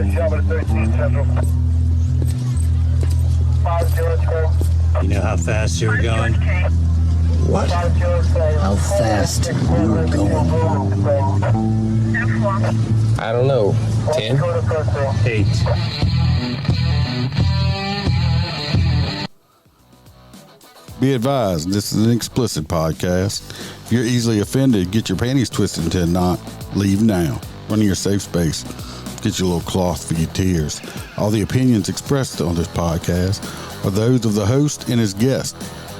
You know how fast you were going? What? How fast you were going? I don't know. 10? 8. Be advised, this is an explicit podcast. If you're easily offended, get your panties twisted into a knot. Leave now. Run to your safe space. Get your little cloth for your tears. All the opinions expressed on this podcast are those of the host and his guest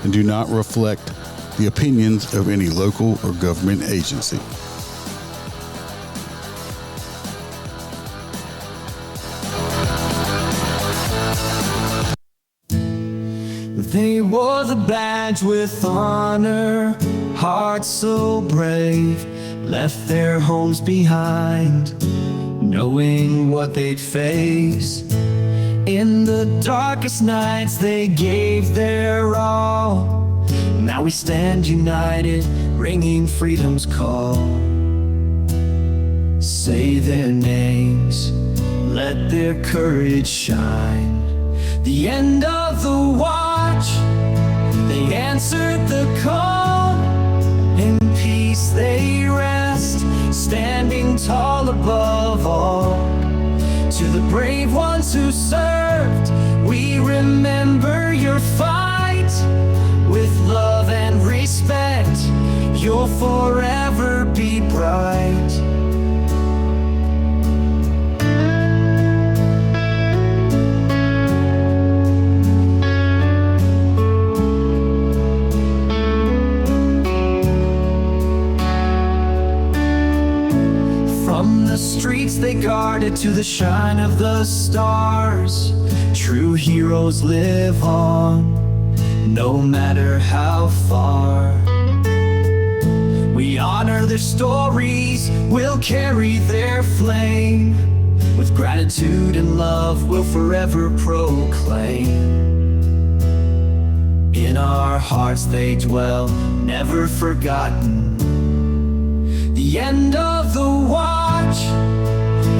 and do not reflect the opinions of any local or government agency. They wore the badge with honor, hearts so brave, left their homes behind, knowing what they'd face. In the darkest nights they gave their all. Now we stand united, ringing freedom's call. Say their names, let their courage shine. The end of the watch, they answered the call. In peace they rest, standing tall above all. To the brave ones who served, we remember your fight. With love and respect, you'll forever be bright. From the streets they guarded to the shine of the stars, true heroes live on, no matter how far. We honor their stories, we'll carry their flame. With gratitude and love, we'll forever proclaim. In our hearts they dwell, never forgotten. The end of the watch,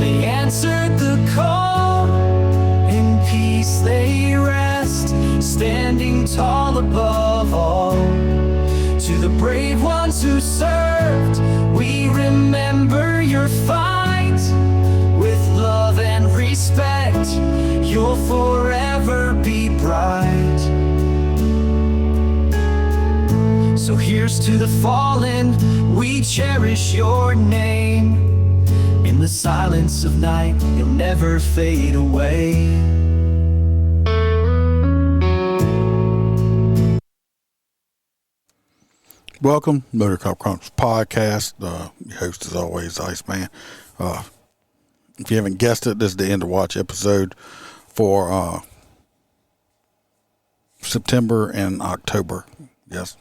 they answered the call. In peace they rest, standing tall above all. To the brave ones who served, we remember your fight. With love and respect, you'll forever be bright. So here's to the fallen, we cherish your name. In the silence of night, you'll never fade away. Welcome, Motor Cop Chronicles podcast. Your host is always Iceman. If you haven't guessed it, this is the end of watch episode for September and October. Yes.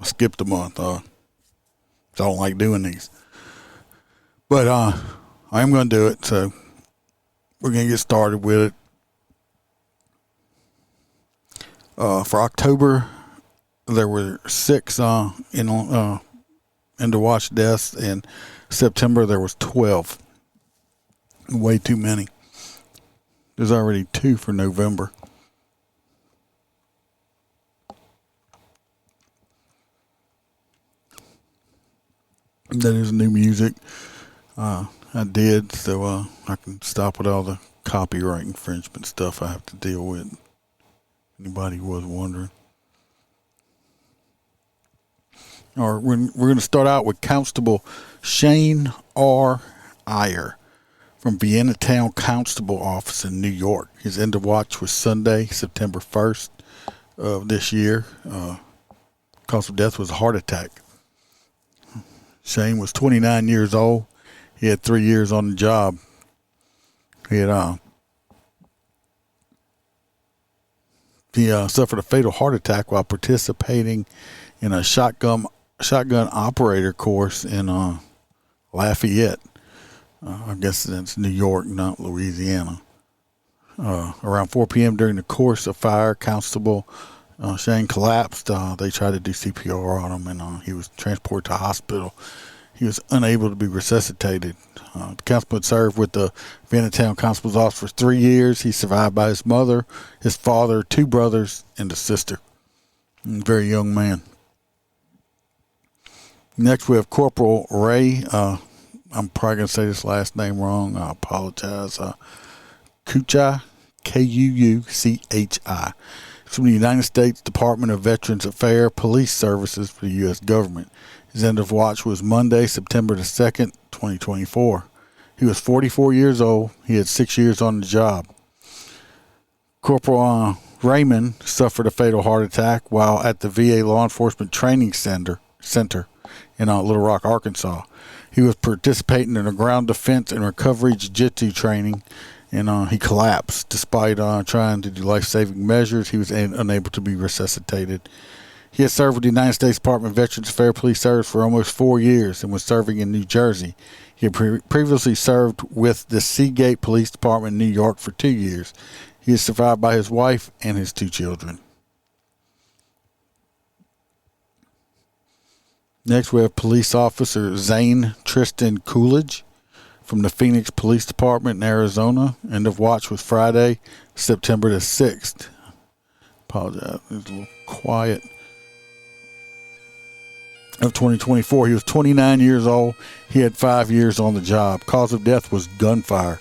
I skipped a month. So I don't like doing these. But I am going to do it, so we're going to get started with it. For October, there were 6 in the watch deaths. In September, there was 12. Way too many. There's already 2 for November. That is new music. I did, so I can stop with all the copyright infringement stuff I have to deal with. Anybody was wondering. All right, we're going to start out with Constable Shane R. Iyer from Vienna Town Constable Office in New York. His end of watch was Sunday, September 1st of this year. Cause of death was a heart attack. Shane was 29 years old. He had 3 years on the job. He suffered a fatal heart attack while participating in a shotgun operator course in Lafayette. I guess that's New York, not Louisiana. Around 4 p.m. during the course of fire, Constable Shane collapsed. They tried to do CPR on him, and he was transported to hospital. He was unable to be resuscitated. The constable had served with the Vienna Town Constable's Office for 3 years. He survived by his mother, his father, 2 brothers, and a sister. Very young man. Next, we have Corporal Ray. I'm probably going to say this last name wrong. I apologize. Kuchai, Kuuchi, from the United States Department of Veterans Affairs Police Services for the U.S. government. His end of watch was Monday, September the 2nd, 2024. He was 44 years old. He had 6 years on the job. Corporal Raymond suffered a fatal heart attack while at the VA Law Enforcement Training Center in Little Rock, Arkansas. He was participating in a ground defense and recovery jiu-jitsu training, and he collapsed. Despite trying to do life-saving measures, he was unable to be resuscitated. He had served with the United States Department of Veterans Affairs Police Service for almost 4 years and was serving in New Jersey. He had previously served with the Seagate Police Department in New York for 2 years. He is survived by his wife and his 2 children. Next, we have Police Officer Zane Tristan Coolidge from the Phoenix Police Department in Arizona. End of watch was Friday, September the 6th. Apologize, it was a little quiet. Of 2024. He was 29 years old. He had 5 years on the job. Cause of death was gunfire.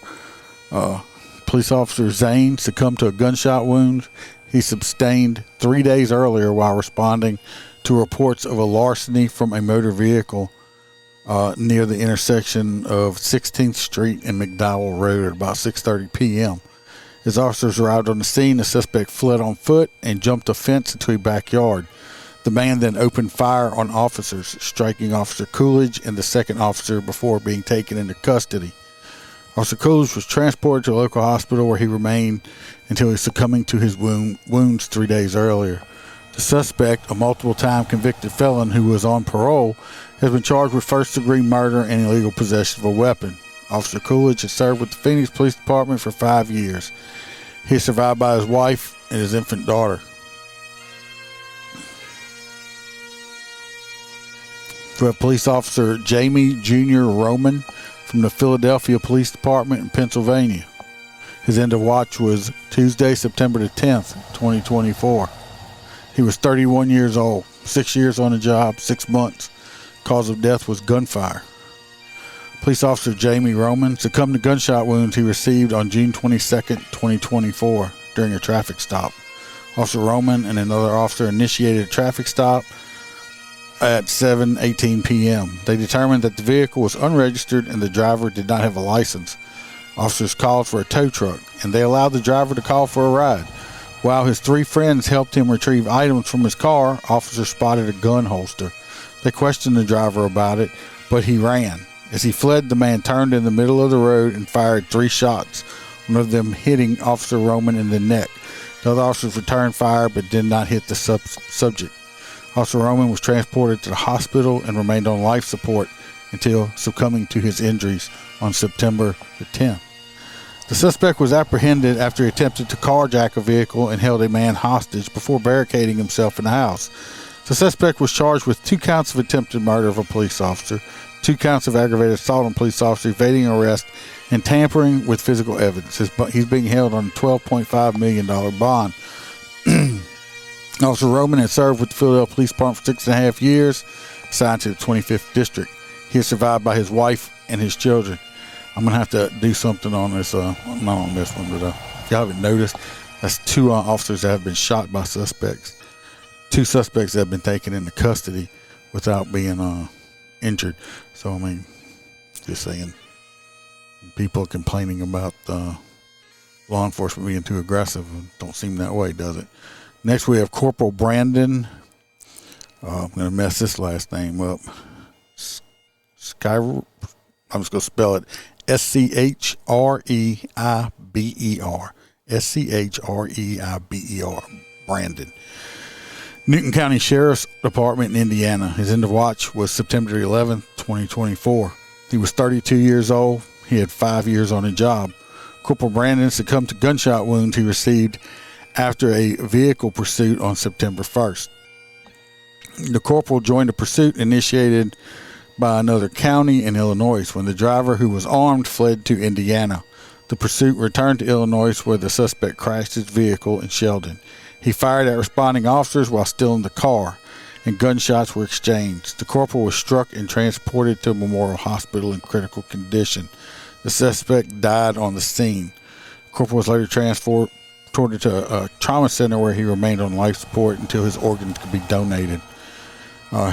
Police Officer Zane succumbed to a gunshot wound he sustained 3 days earlier while responding to reports of a larceny from a motor vehicle near the intersection of 16th Street and McDowell Road at about 6:30 p.m. As officers arrived on the scene, the suspect fled on foot and jumped a fence into a backyard. The man then opened fire on officers, striking Officer Coolidge and the second officer before being taken into custody. Officer Coolidge was transported to a local hospital where he remained until he succumbing to his wounds 3 days earlier. The suspect, a multiple-time convicted felon who was on parole, has been charged with first-degree murder and illegal possession of a weapon. Officer Coolidge has served with the Phoenix Police Department for 5 years. He is survived by his wife and his infant daughter. We have Police Officer Jamie Jr. Roman from the Philadelphia Police Department in Pennsylvania. His end of watch was Tuesday, September the 10th, 2024. He was 31 years old, 6 years on the job, 6 months. Cause of death was gunfire. Police Officer Jamie Roman succumbed to gunshot wounds he received on June 22nd, 2024 during a traffic stop. Officer Roman and another officer initiated a traffic stop at 7:18 p.m. They determined that the vehicle was unregistered and the driver did not have a license. Officers called for a tow truck, and they allowed the driver to call for a ride. While his 3 friends helped him retrieve items from his car, officers spotted a gun holster. They questioned the driver about it, but he ran. As he fled, the man turned in the middle of the road and fired 3 shots, one of them hitting Officer Roman in the neck. The other officers returned fire but did not hit the subject. Officer Roman was transported to the hospital and remained on life support until succumbing to his injuries on September the 10th. The suspect was apprehended after he attempted to carjack a vehicle and held a man hostage before barricading himself in the house. The suspect was charged with 2 counts of attempted murder of a police officer, 2 counts of aggravated assault on a police officer, evading arrest, and tampering with physical evidence. He's being held on a $12.5 million bond. Officer Roman had served with the Philadelphia Police Department for 6.5 years, assigned to the 25th District. He is survived by his wife and his children. I'm going to have to do something on this, not on this one, but if y'all haven't noticed, that's 2 officers that have been shot by suspects. 2 suspects that have been taken into custody without being injured. So, I mean, just saying, people complaining about law enforcement being too aggressive. Don't seem that way, does it? Next, we have Corporal Brandon. I'm going to mess this last name up. I'm just going to spell it Schreiber. Schreiber. Brandon. Newton County Sheriff's Department in Indiana. His end of watch was September 11th, 2024. He was 32 years old. He had 5 years on the job. Corporal Brandon succumbed to gunshot wounds he received after a vehicle pursuit on September 1st. The corporal joined a pursuit initiated by another county in Illinois when the driver, who was armed, fled to Indiana. The pursuit returned to Illinois, where the suspect crashed his vehicle in Sheldon. He fired at responding officers while still in the car, and gunshots were exchanged. The corporal was struck and transported to Memorial Hospital in critical condition. The suspect died on the scene. The corporal was later transported to a trauma center where he remained on life support until his organs could be donated.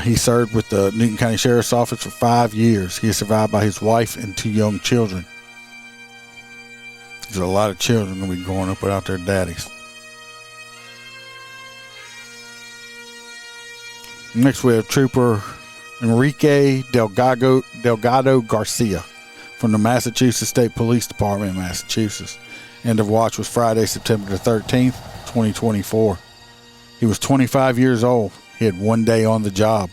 He served with the Newton County Sheriff's Office for 5 years. He is survived by his wife and 2 young children. There's a lot of children going to be growing up without their daddies. Next we have Trooper Enrique Delgado Garcia from the Massachusetts State Police Department in Massachusetts. End of watch was Friday, September the 13th, 2024. He was 25 years old. He had 1 day on the job.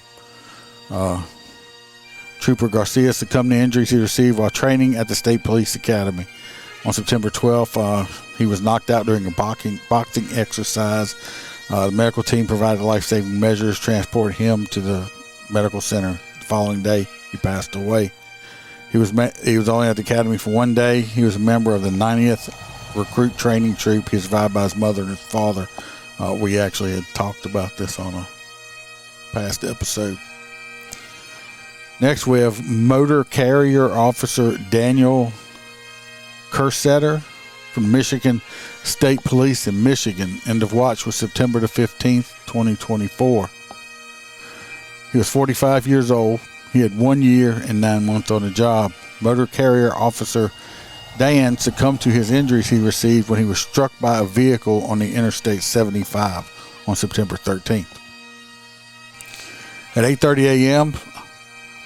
Trooper Garcia succumbed to injuries he received while training at the State Police Academy. On September 12th, he was knocked out during a boxing exercise. The medical team provided life-saving measures, transported him to the medical center. The following day, he passed away. He was only at the academy for 1 day. He was a member of the 90th Recruit Training Troop. He was survived by his mother and his father. We actually had talked about this on a past episode. Next, we have Motor Carrier Officer Daniel Kersetter from Michigan State Police in Michigan. End of watch was September the 15th, 2024. He was 45 years old. He had 1 year and 9 months on the job. Motor Carrier Officer Dan succumbed to his injuries he received when he was struck by a vehicle on the Interstate 75 on September 13th. At 8:30 a.m.,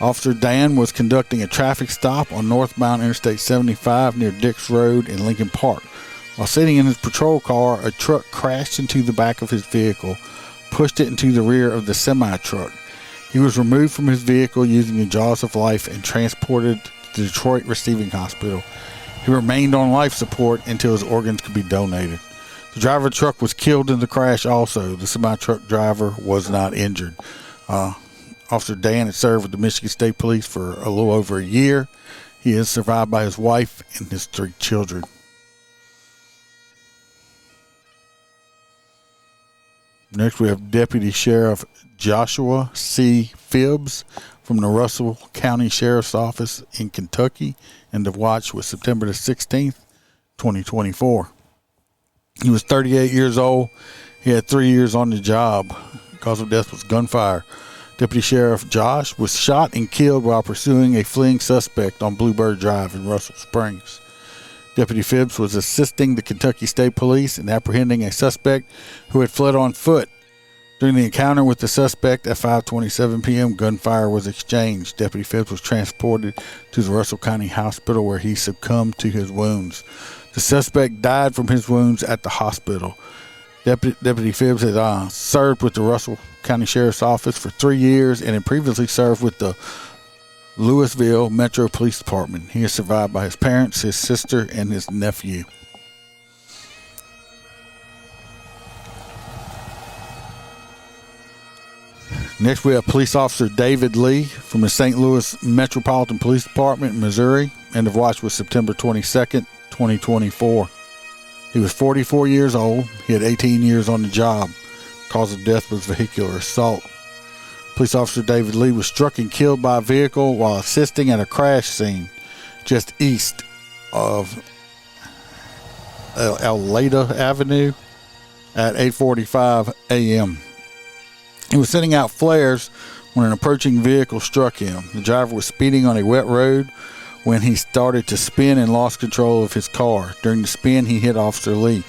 Officer Dan was conducting a traffic stop on northbound Interstate 75 near Dix Road in Lincoln Park. While sitting in his patrol car, a truck crashed into the back of his vehicle, pushed it into the rear of the semi-truck. He was removed from his vehicle using the jaws of life and transported to the Detroit Receiving Hospital. He remained on life support until his organs could be donated. The driver of the truck was killed in the crash also. The semi-truck driver was not injured. Officer Dan had served with the Michigan State Police for a little over a year. He is survived by his wife and his 3 children. Next, we have Deputy Sheriff Joshua C. Phibbs from the Russell County Sheriff's Office in Kentucky. End of watch was September the 16th, 2024. He was 38 years old. He had 3 years on the job. Cause of death was gunfire. Deputy Sheriff Josh was shot and killed while pursuing a fleeing suspect on Bluebird Drive in Russell Springs. Deputy Phibbs was assisting the Kentucky State Police in apprehending a suspect who had fled on foot. During the encounter with the suspect at 5:27 p.m., gunfire was exchanged. Deputy Phibbs was transported to the Russell County Hospital where he succumbed to his wounds. The suspect died from his wounds at the hospital. Deputy Phibbs had served with the Russell County Sheriff's Office for 3 years and had previously served with the Louisville Metro Police Department. He is survived by his parents, his sister, and his nephew. Next, we have Police Officer David Lee from the St. Louis Metropolitan Police Department in Missouri. End of watch was September 22nd, 2024. He was 44 years old. He had 18 years on the job. Cause of death was vehicular assault. Police Officer David Lee was struck and killed by a vehicle while assisting at a crash scene just east of Aleta Avenue at 8:45 a.m. He was sending out flares when an approaching vehicle struck him. The driver was speeding on a wet road when he started to spin and lost control of his car. During the spin, he hit Officer Lee,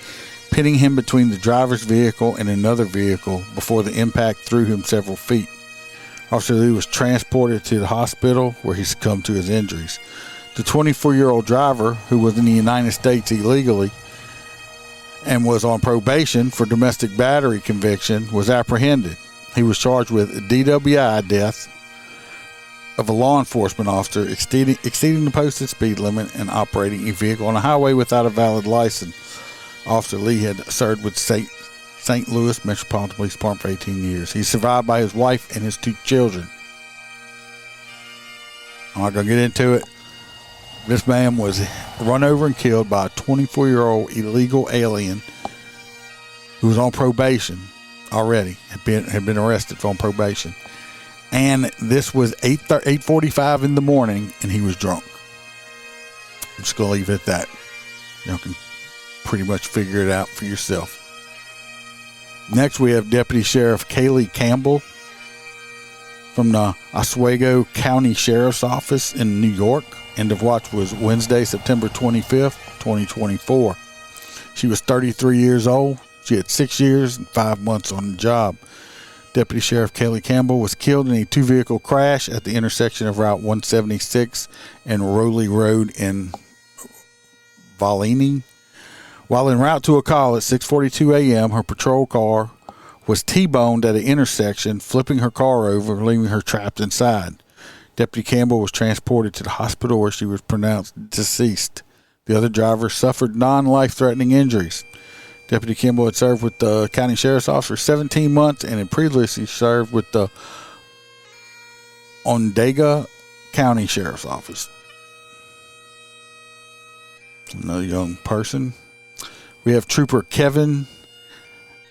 pitting him between the driver's vehicle and another vehicle before the impact threw him several feet. Officer Lee was transported to the hospital where he succumbed to his injuries. The 24-year-old driver, who was in the United States illegally and was on probation for domestic battery conviction, was apprehended. He was charged with DWI, death of a law enforcement officer, exceeding the posted speed limit and operating a vehicle on a highway without a valid license. Officer Lee had served with St. Louis Metropolitan Police Department for 18 years. He's survived by his wife and his 2 children. I'm not going to get into it. This man was run over and killed by a 24-year-old illegal alien who was on probation already, had been arrested on probation. And this was 8:45 in the morning, and he was drunk. I'm just going to leave it at that. Y'all can pretty much figure it out for yourself. Next, we have Deputy Sheriff Kaylee Campbell from the Oswego County Sheriff's Office in New York. End of watch was Wednesday, September 25th, 2024. She was 33 years old. She had 6 years and 5 months on the job. Deputy Sheriff Kaylee Campbell was killed in a two-vehicle crash at the intersection of Route 176 and Rowley Road in Volney. While en route to a call at 6:42 a.m., her patrol car was T-boned at an intersection, flipping her car over, leaving her trapped inside. Deputy Campbell was transported to the hospital where she was pronounced deceased. The other driver suffered non-life-threatening injuries. Deputy Campbell had served with the County Sheriff's Office for 17 months and had previously served with the Onondaga County Sheriff's Office. Another young person. We have Trooper Kevin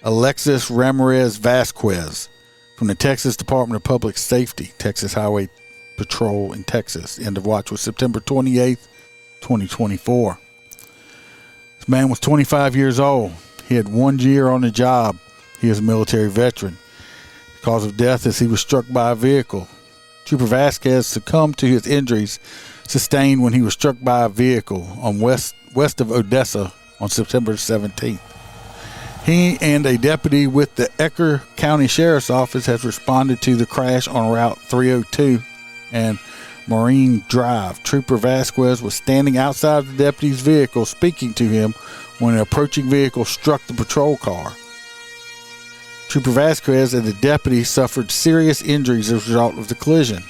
Alexis Ramirez Vasquez from the Texas Department of Public Safety, Texas Highway Patrol in Texas. End of watch was September 28th, 2024. This man was 25 years old. He had 1 year on the job. He is a military veteran. The cause of death is he was struck by a vehicle. Trooper Vasquez succumbed to his injuries sustained when he was struck by a vehicle on west of Odessa on September 17th. He and a deputy with the Ecker County Sheriff's Office has responded to the crash on Route 302 and Marine Drive. Trooper Vasquez was standing outside the deputy's vehicle speaking to him when an approaching vehicle struck the patrol car. Trooper Vasquez and the deputy suffered serious injuries as a result of the collision.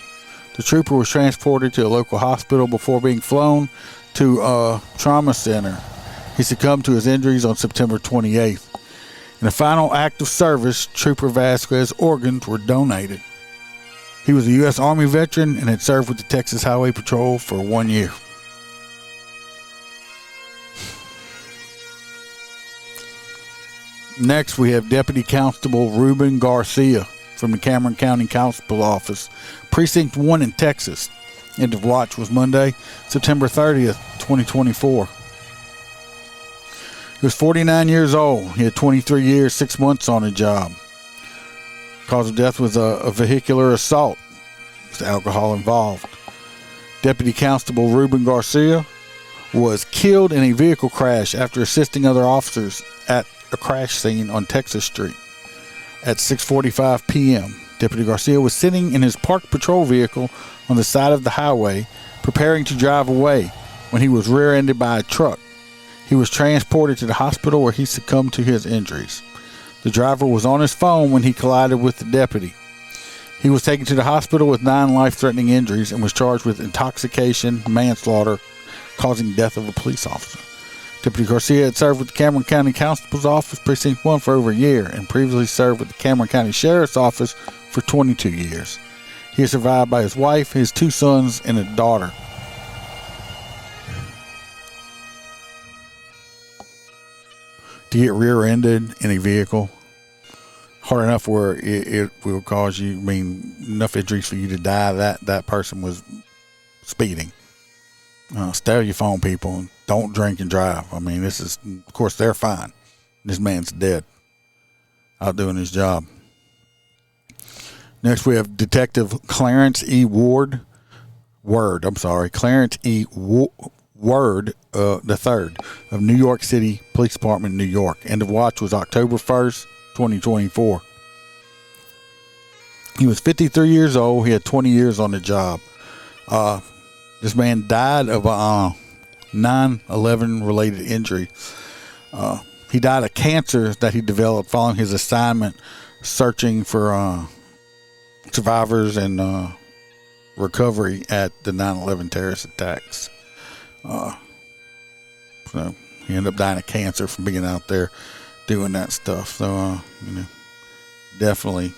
The trooper was transported to a local hospital before being flown to a trauma center. He succumbed to his injuries on September 28th. In a final act of service, Trooper Vasquez's organs were donated. He was a U.S. Army veteran and had served with the Texas Highway Patrol for 1 year. Next, we have Deputy Constable Ruben Garcia from the Cameron County Constable Office, Precinct 1 in Texas. End of watch was Monday, September 30th, 2024. He was 49 years old. He had 23 years, 6 months on the job. Cause of death was a vehicular assault with alcohol involved. Deputy Constable Ruben Garcia was killed in a vehicle crash after assisting other officers at a crash scene on Texas Street at 6:45 p.m. Deputy Garcia was sitting in his parked patrol vehicle on the side of the highway, preparing to drive away when he was rear-ended by a truck. He was transported to the hospital where he succumbed to his injuries. The driver was on his phone when he collided with the deputy. He was taken to the hospital with 9 life-threatening injuries and was charged with intoxication, manslaughter, causing death of a police officer. Deputy Garcia had served with the Cameron County Constable's Office, Precinct 1 for over a year and previously served with the Cameron County Sheriff's Office for 22 years. He is survived by his wife, his 2 sons, and a daughter. To get rear-ended in a vehicle, hard enough where it will cause you, enough injuries for you to die. That person was speeding. Stay on your phone, people. Don't drink and drive. This is, of course, they're fine. This man's dead, out doing his job. Next, we have Detective Clarence E. Ward, Clarence E. Word III of New York City Police Department, New York. End of watch was October 1st, 2024. He was 53 years old. He had 20 years on the job. This man died of a 9/11 related injury. He died of cancer that he developed following his assignment searching for survivors and recovery at the 9/11 terrorist attacks. So he ended up dying of cancer from being out there doing that stuff. So, definitely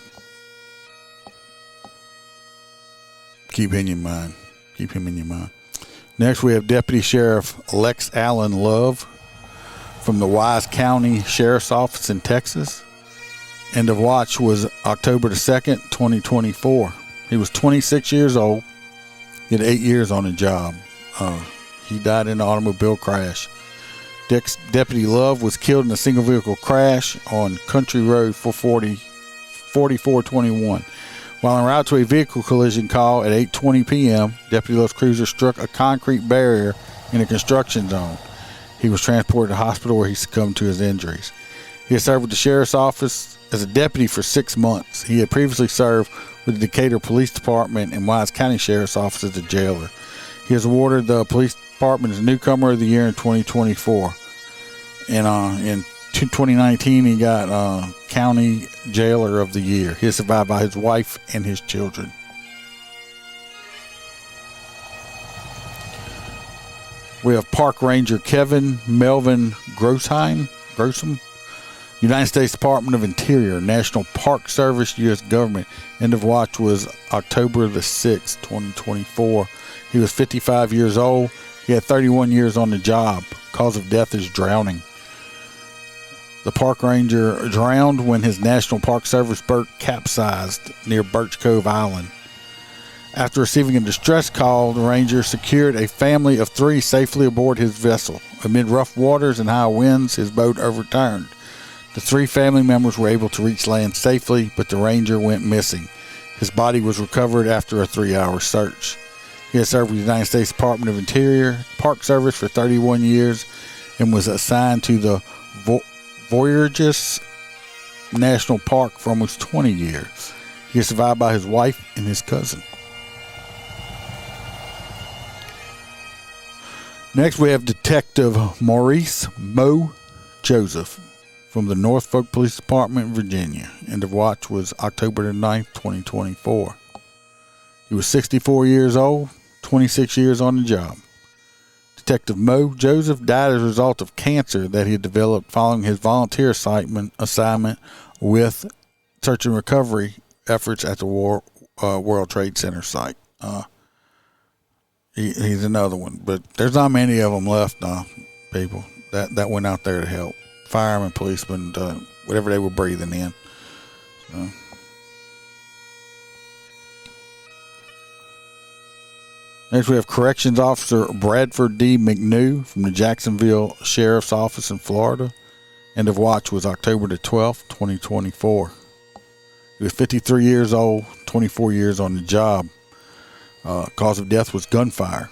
keep in your mind. Keep him in your mind. Next, we have Deputy Sheriff Lex Allen Love from the Wise County Sheriff's Office in Texas. End of watch was October the 2nd, 2024. He was 26 years old. He had 8 years on the job. He died in an automobile crash. Deputy Love was killed in a single vehicle crash on Country Road 4421. While en route to a vehicle collision call at 8:20 p.m., Deputy Love's cruiser struck a concrete barrier in a construction zone. He was transported to the hospital where he succumbed to his injuries. He had served with the sheriff's office as a deputy for 6 months. He had previously served with the Decatur Police Department and Wise County Sheriff's Office as a jailer. He was awarded the police department as Newcomer of the Year in 2024. And in 2019, he got County Jailer of the Year. He is survived by his wife and his children. We have Park Ranger Kevin Melvin Grossheim, United States Department of Interior, National Park Service, U.S. Government. End of watch was October the 6th, 2024. He was 55 years old. He had 31 years on the job. Cause of death is drowning. The park ranger drowned when his National Park Service boat capsized near Birch Cove Island. After receiving a distress call, the ranger secured a family of 3 safely aboard his vessel. Amid rough waters and high winds, his boat overturned. The 3 family members were able to reach land safely, but the ranger went missing. His body was recovered after a 3-hour search. He has served with the United States Department of Interior Park Service for 31 years and was assigned to the Voyageurs National Park for almost 20 years. He is survived by his wife and his cousin. Next, we have Detective Maurice Mo Joseph from the Norfolk Police Department, Virginia. End of watch was October the 9th, 2024. He was 64 years old, 26 years on the job. Detective Mo Joseph died as a result of cancer that he had developed following his volunteer assignment with search and recovery efforts at the World Trade Center site. He's another one, but there's not many of them left now, people that went out there to help. Firemen, policemen, whatever they were breathing in. Next, we have Corrections Officer Bradford D. McNew from the Jacksonville Sheriff's Office in Florida. End of watch was October the 12th, 2024. He was 53 years old, 24 years on the job. Cause of death was gunfire.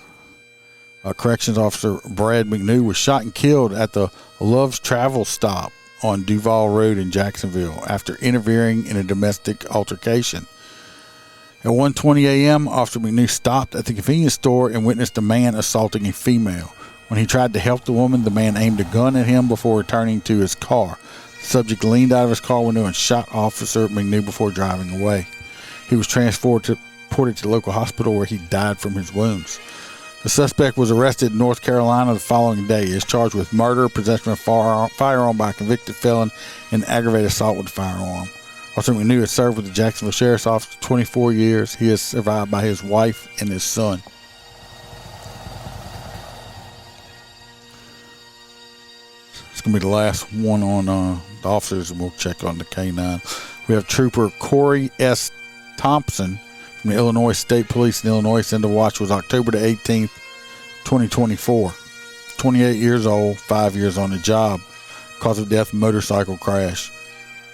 Corrections Officer Brad McNew was shot and killed at the Love's Travel stop on Duval Road in Jacksonville after interfering in a domestic altercation. At 1:20 a.m., Officer McNew stopped at the convenience store and witnessed a man assaulting a female. When he tried to help the woman, the man aimed a gun at him before returning to his car. The subject leaned out of his car window and shot Officer McNew before driving away. He was reported to the local hospital where he died from his wounds. The suspect was arrested in North Carolina the following day. He is charged with murder, possession of a firearm by a convicted felon, and aggravated assault with a firearm. Officer McNew has served with the Jacksonville Sheriff's Office for 24 years. He is survived by his wife and his son. It's going to be the last one on the officers, and we'll check on the K-9. We have Trooper Corey S. Thompson from the Illinois State Police in Illinois. End of watch was October the 18th, 2024. 28 years old, 5 years on the job. Cause of death, motorcycle crash.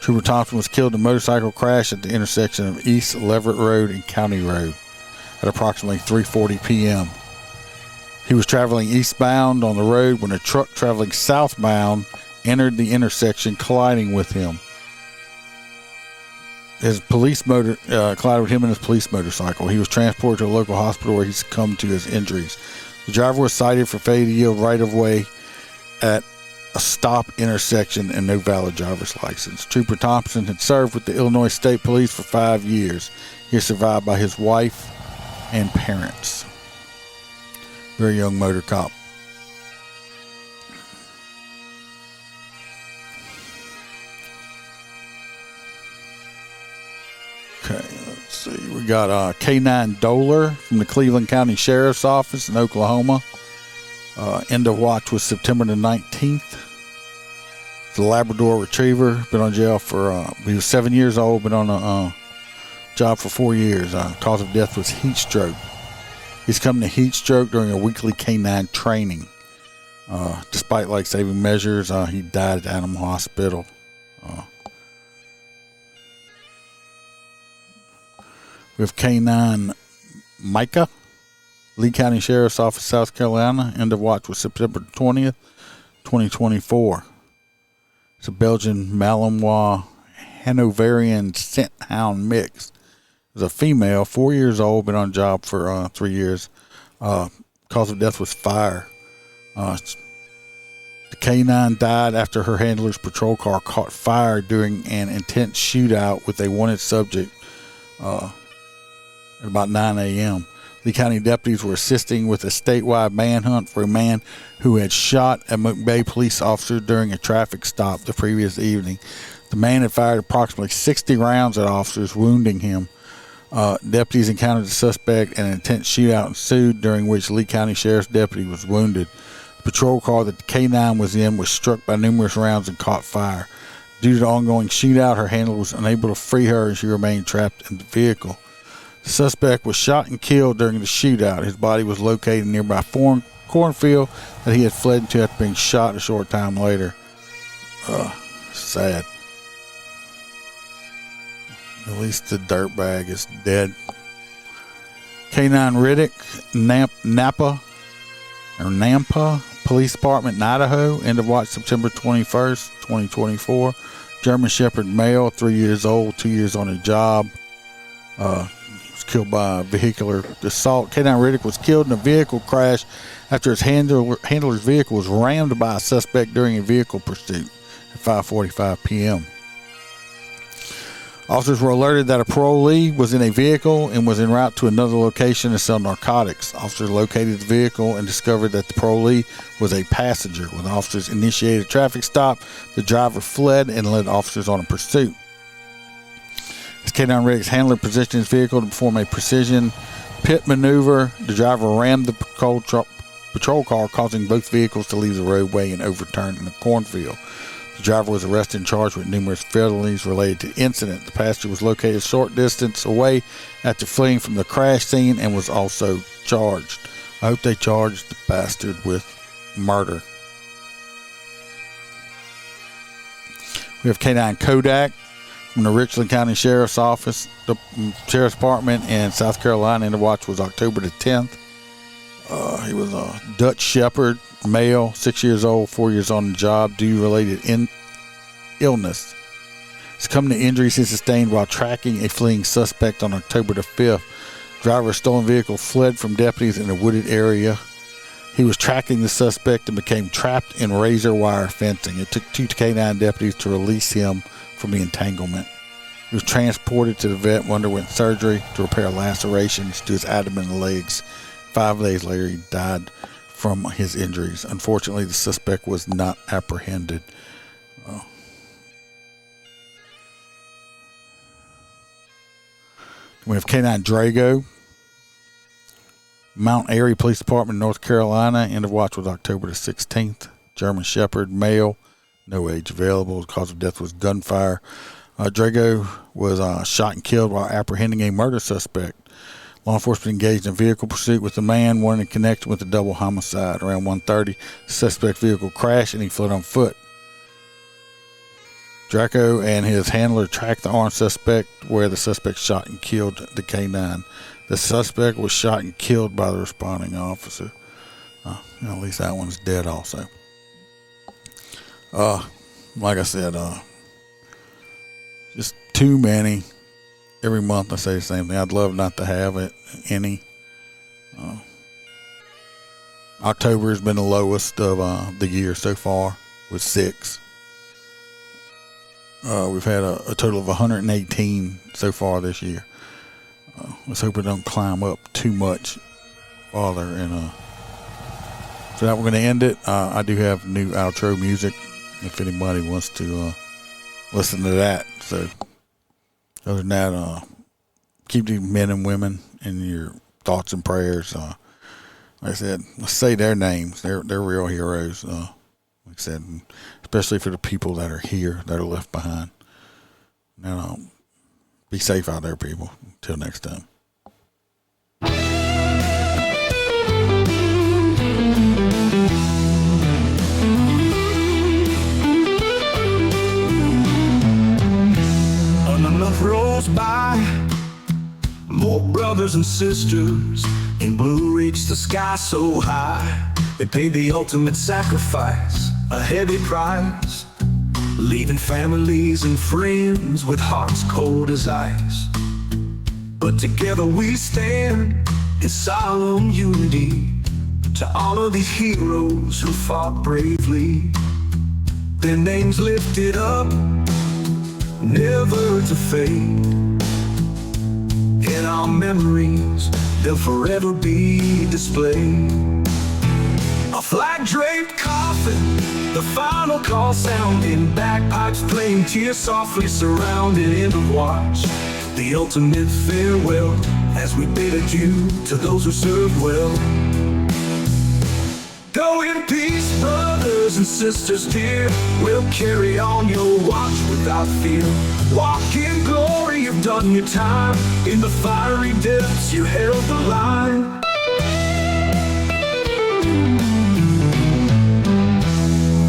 Trooper Thompson was killed in a motorcycle crash at the intersection of East Leverett Road and County Road at approximately 3:40 p.m. He was traveling eastbound on the road when a truck traveling southbound entered the intersection, colliding with him. His police motor collided with him and his police motorcycle. He was transported to a local hospital where he succumbed to his injuries. The driver was cited for failure to yield right-of-way at a stop intersection and no valid driver's license. Trooper Thompson had served with the Illinois State Police for 5 years. He is survived by his wife and parents. Very young motor cop. Okay, let's see. We got K9 Doler from the Cleveland County Sheriff's Office in Oklahoma. End of watch was September the 19th. It's a Labrador Retriever. Been on jail for, he was 7 years old, been on a job for 4 years. Cause of death was heat stroke. He's come to heat stroke during a weekly canine training. Despite life-saving measures, he died at the animal hospital. We have K9 Micah, Lee County Sheriff's Office, South Carolina. End of watch was September 20th, 2024. It's a Belgian Malinois Hanoverian scent hound mix. It's a female, 4 years old, been on job for 3 years. Cause of death was fire. The canine died after her handler's patrol car caught fire during an intense shootout with a wanted subject at about 9 a.m. Lee County deputies were assisting with a statewide manhunt for a man who had shot a McBay police officer during a traffic stop the previous evening. The man had fired approximately 60 rounds at officers, wounding him. Deputies encountered the suspect and an intense shootout ensued, during which Lee County Sheriff's deputy was wounded. The patrol car that the K9 was in was struck by numerous rounds and caught fire. Due to the ongoing shootout, her handler was unable to free her and she remained trapped in the vehicle. The suspect was shot and killed during the shootout. His body was located in a nearby cornfield that he had fled into after being shot a short time later. Sad. At least the dirtbag is dead. K9 Riddick, Nampa Police Department in Idaho. End of watch September 21st, 2024. German Shepherd male, 3 years old, 2 years on a job. Was killed by a vehicular assault. K9 Riddick was killed in a vehicle crash after his handler's vehicle was rammed by a suspect during a vehicle pursuit at 5:45 p.m. Officers were alerted that a parolee was in a vehicle and was en route to another location to sell narcotics. Officers located the vehicle and discovered that the parolee was a passenger. When the officers initiated a traffic stop, the driver fled and led officers on a pursuit. As K9 Riddick's handler positioned his vehicle to perform a precision pit maneuver, the driver rammed the patrol car, causing both vehicles to leave the roadway and overturn in a cornfield. The driver was arrested and charged with numerous felonies related to the incident. The passenger was located a short distance away after fleeing from the crash scene and was also charged. I hope they charged the bastard with murder. We have K9 Kodak from the Richland County Sheriff's Office, the Sheriff's Department in South Carolina. And the watch was October the 10th. He was a Dutch Shepherd, male, 6 years old, 4 years on the job due to related illness. Succumbed to injuries he sustained while tracking a fleeing suspect on October the 5th. Driver of a stolen vehicle fled from deputies in a wooded area. He was tracking the suspect and became trapped in razor wire fencing. It took 2 K9 deputies to release him from the entanglement. He was transported to the vet and underwent surgery to repair lacerations to his abdomen and legs. 5 days later, he died from his injuries. Unfortunately, the suspect was not apprehended. We have K9 Drago, Mount Airy Police Department, North Carolina. End of watch was October the 16th. German Shepherd, male, no age available. The cause of death was gunfire. Drago was shot and killed while apprehending a murder suspect. Law enforcement engaged in a vehicle pursuit with the man, one in connection with a double homicide. Around 1:30, the suspect vehicle crashed and he fled on foot. Draco and his handler tracked the armed suspect where the suspect shot and killed the K9. The suspect was shot and killed by the responding officer. At least that one's dead also. Like I said, just too many. Every month I say the same thing. I'd love not to have it any. October has been the lowest of the year so far with 6. We've had a total of 118 so far this year. Let's hope it don't climb up too much farther. And so now we're going to end it. I do have new outro music if anybody wants to listen to that. So other than that, keep these men and women in your thoughts and prayers. Like I said, let's say their names. They're real heroes. Like I said, especially for the people that are here, that are left behind. Now, be safe out there, people. Until next time. Enough rolls by, more brothers and sisters in blue reach the sky so high. They paid the ultimate sacrifice, a heavy price, leaving families and friends with hearts cold as ice. But together we stand in solemn unity to honor these heroes who fought bravely. Their names lifted up, never to fade. In our memories, they'll forever be displayed. A flag-draped coffin, the final call sounding, bagpipes playing, tears softly surrounding. End of watch, the ultimate farewell, as we bid adieu to those who served well. Go in peace, brothers and sisters dear. We'll carry on your watch without fear. Walk in glory, you've done your time. In the fiery depths, you held the line.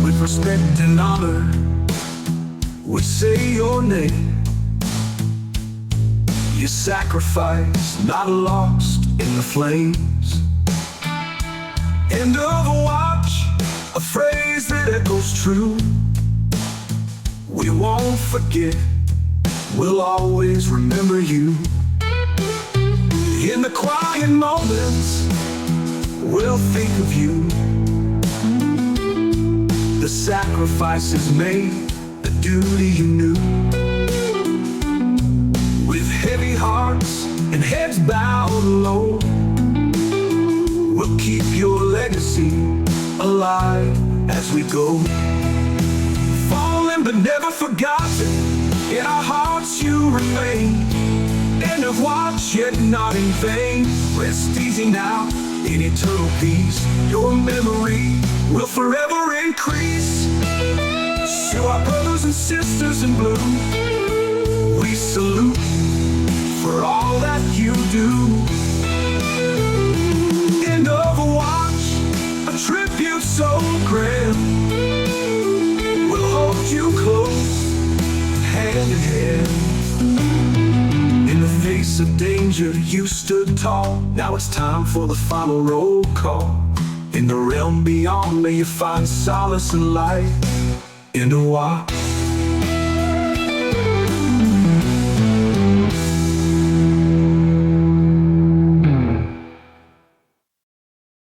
With respect and honor, we say your name. Your sacrifice, not lost in the flames. End of a watch, a phrase that echoes true. We won't forget, we'll always remember you. In the quiet moments, we'll think of you. The sacrifices made, the duty you knew. With heavy hearts and heads bowed low, we'll keep your legacy alive as we go. Fallen but never forgotten, in our hearts you remain. End of watch, yet not in vain. Rest easy now, in eternal peace. Your memory will forever increase. To our brothers and sisters in blue, we salute you for all that you do. End of a watch, a tribute so grand. We'll hold you close, hand in hand. In the face of danger, you stood tall. Now it's time for the final roll call. In the realm beyond, may you find solace and light. End of watch.